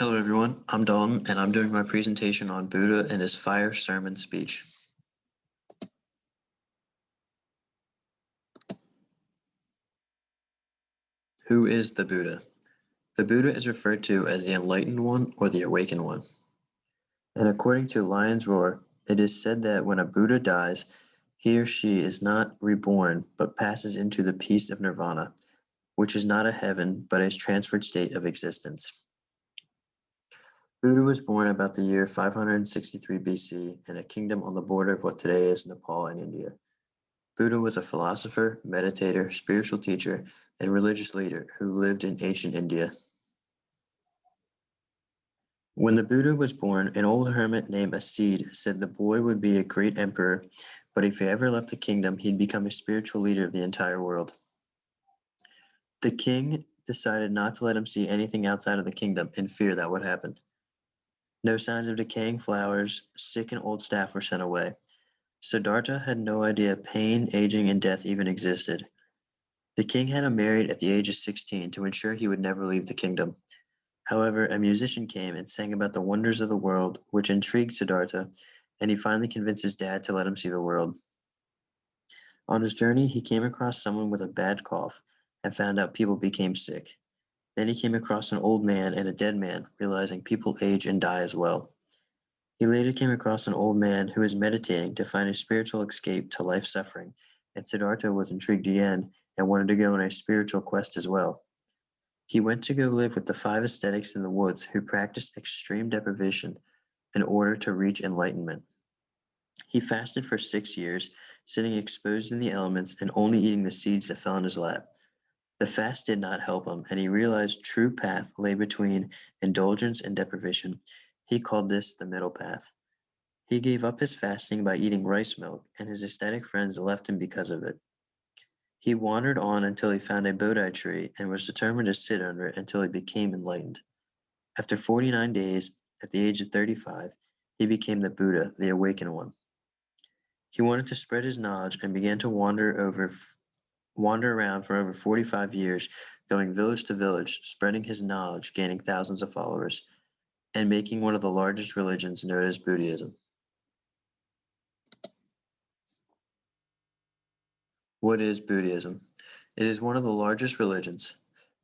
Hello everyone, I'm Dalton and I'm doing my presentation on Buddha and his fire sermon speech. Who is the Buddha? The Buddha is referred to as the enlightened one or the awakened one. And according to Lion's Roar, it is said that when a Buddha dies, he or she is not reborn but passes into the peace of nirvana, which is not a heaven but a transferred state of existence. Buddha was born about the year 563 BC in a kingdom on the border of what today is Nepal and India. Buddha was a philosopher, meditator, spiritual teacher, and religious leader who lived in ancient India. When the Buddha was born, an old hermit named Asid said the boy would be a great emperor, but if he ever left the kingdom, he'd become a spiritual leader of the entire world. The king decided not to let him see anything outside of the kingdom in fear that would happen. No signs of decaying flowers, sick and old staff were sent away. Siddhartha had no idea pain, aging, and death even existed. The king had him married at the age of 16 to ensure he would never leave the kingdom. However, a musician came and sang about the wonders of the world, which intrigued Siddhartha, and he finally convinced his dad to let him see the world. On his journey, he came across someone with a bad cough and found out people became sick. Then he came across an old man and a dead man, realizing people age and die as well. He later came across an old man who was meditating to find a spiritual escape to life suffering, and Siddhartha was intrigued again and wanted to go on a spiritual quest as well. He went to go live with the 5 ascetics in the woods who practiced extreme deprivation in order to reach enlightenment. He fasted for 6 years, sitting exposed in the elements and only eating the seeds that fell in his lap. The fast did not help him, and he realized true path lay between indulgence and deprivation. He called this the middle path. He gave up his fasting by eating rice milk, and his ascetic friends left him because of it. He wandered on until he found a Bodhi tree and was determined to sit under it until he became enlightened. After 49 days, at the age of 35, he became the Buddha, the awakened one. He wanted to spread his knowledge and began to wander around for over 45 years, going village to village, spreading his knowledge, gaining thousands of followers, and making one of the largest religions known as Buddhism. What is Buddhism? It is one of the largest religions.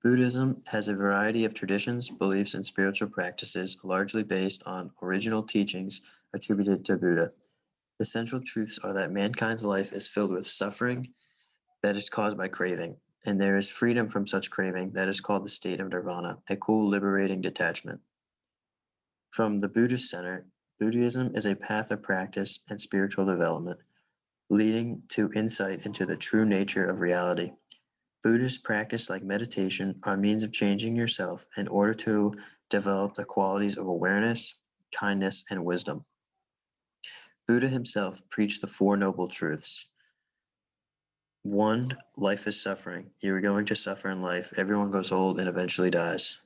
Buddhism has a variety of traditions, beliefs, and spiritual practices largely based on original teachings attributed to Buddha. The central truths are that mankind's life is filled with suffering that is caused by craving, and there is freedom from such craving that is called the state of nirvana, a cool, liberating detachment. From the Buddhist Center, Buddhism is a path of practice and spiritual development, leading to insight into the true nature of reality. Buddhist practice like meditation are means of changing yourself in order to develop the qualities of awareness, kindness, and wisdom. Buddha himself preached the 4 noble truths. 1, life is suffering. You are going to suffer in life. Everyone goes old and eventually dies.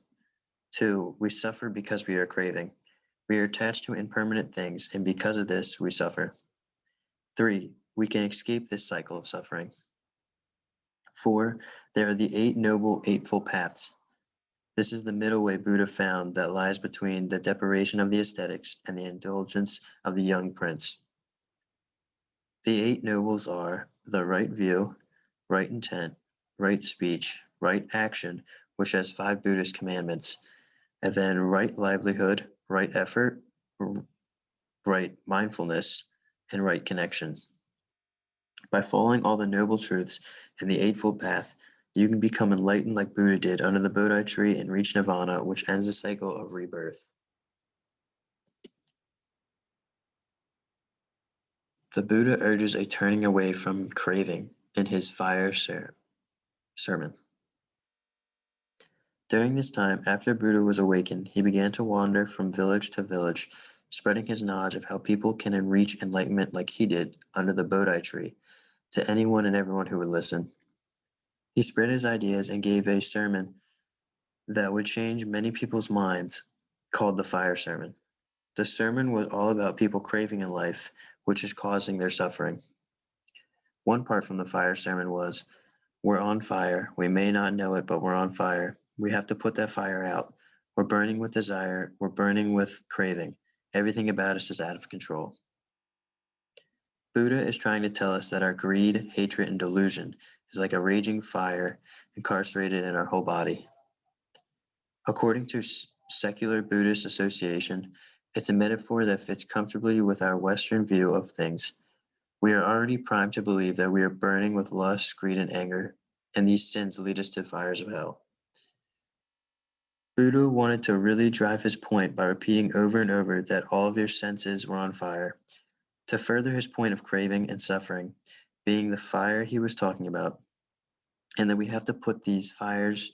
2, we suffer because we are craving. We are attached to impermanent things, and because of this, we suffer. 3, we can escape this cycle of suffering. 4, there are the 8 noble eightfold paths. This is the middle way Buddha found that lies between the deprivation of the ascetics and the indulgence of the young prince. The 8 nobles are the right view, right intent, right speech, right action, which has 5 Buddhist commandments, and then right livelihood, right effort, right mindfulness, and right connection. By following all the noble truths and the Eightfold Path, you can become enlightened like Buddha did under the Bodhi tree and reach nirvana, which ends the cycle of rebirth. The Buddha urges a turning away from craving in his fire sermon. During this time, after Buddha was awakened, he began to wander from village to village, spreading his knowledge of how people can reach enlightenment like he did under the Bodhi tree to anyone and everyone who would listen. He spread his ideas and gave a sermon that would change many people's minds, called the Fire Sermon. The sermon was all about people craving in life, which is causing their suffering. One part from the Fire Sermon was, "We're on fire. We may not know it, but we're on fire. We have to put that fire out. We're burning with desire. We're burning with craving. Everything about us is out of control. Buddha is trying to tell us that our greed, hatred, and delusion is like a raging fire incarcerated in our whole body. According to Secular Buddhist Association, it's a metaphor that fits comfortably with our Western view of things. We are already primed to believe that we are burning with lust, greed, and anger, and these sins lead us to the fires of hell. Buddha wanted to really drive his point by repeating over and over that all of your senses were on fire, to further his point of craving and suffering being the fire he was talking about, and that we have to put out these fires,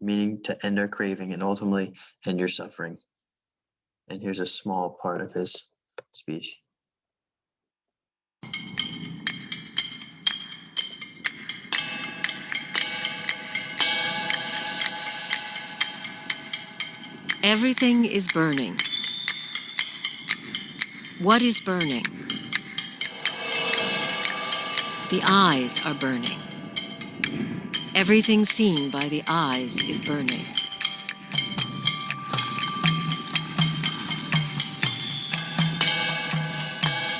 meaning to end our craving and ultimately end your suffering. And here's a small part of his speech. Everything is burning. What is burning? The eyes are burning. Everything seen by the eyes is burning.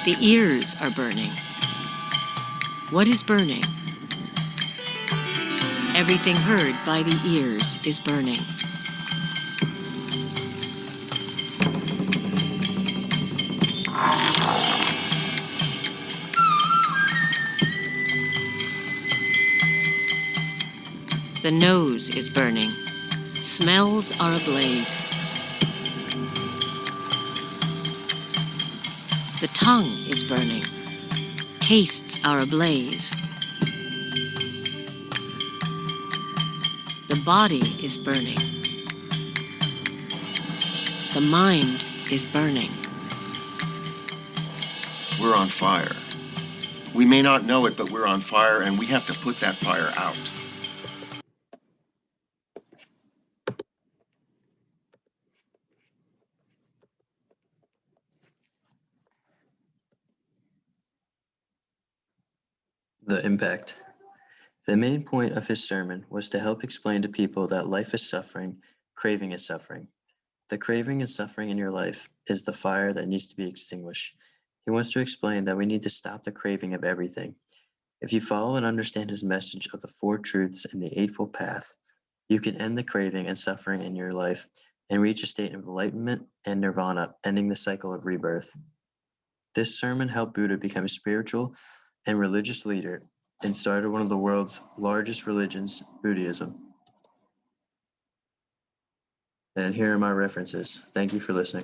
The ears are burning. What is burning? Everything heard by the ears is burning. The nose is burning. Smells are ablaze. The tongue is burning. Tastes are ablaze. The body is burning. The mind is burning. We're on fire. We may not know it, but we're on fire, and we have to put that fire out. The impact. The main point of his sermon was to help explain to people that life is suffering, craving is suffering. The craving and suffering in your life is the fire that needs to be extinguished. He wants to explain that we need to stop the craving of everything. If you follow and understand his message of the Four Truths and the Eightfold Path, you can end the craving and suffering in your life and reach a state of enlightenment and nirvana, ending the cycle of rebirth. This sermon helped Buddha become a spiritual and religious leader and started one of the world's largest religions, Buddhism. And here are my references. Thank you for listening.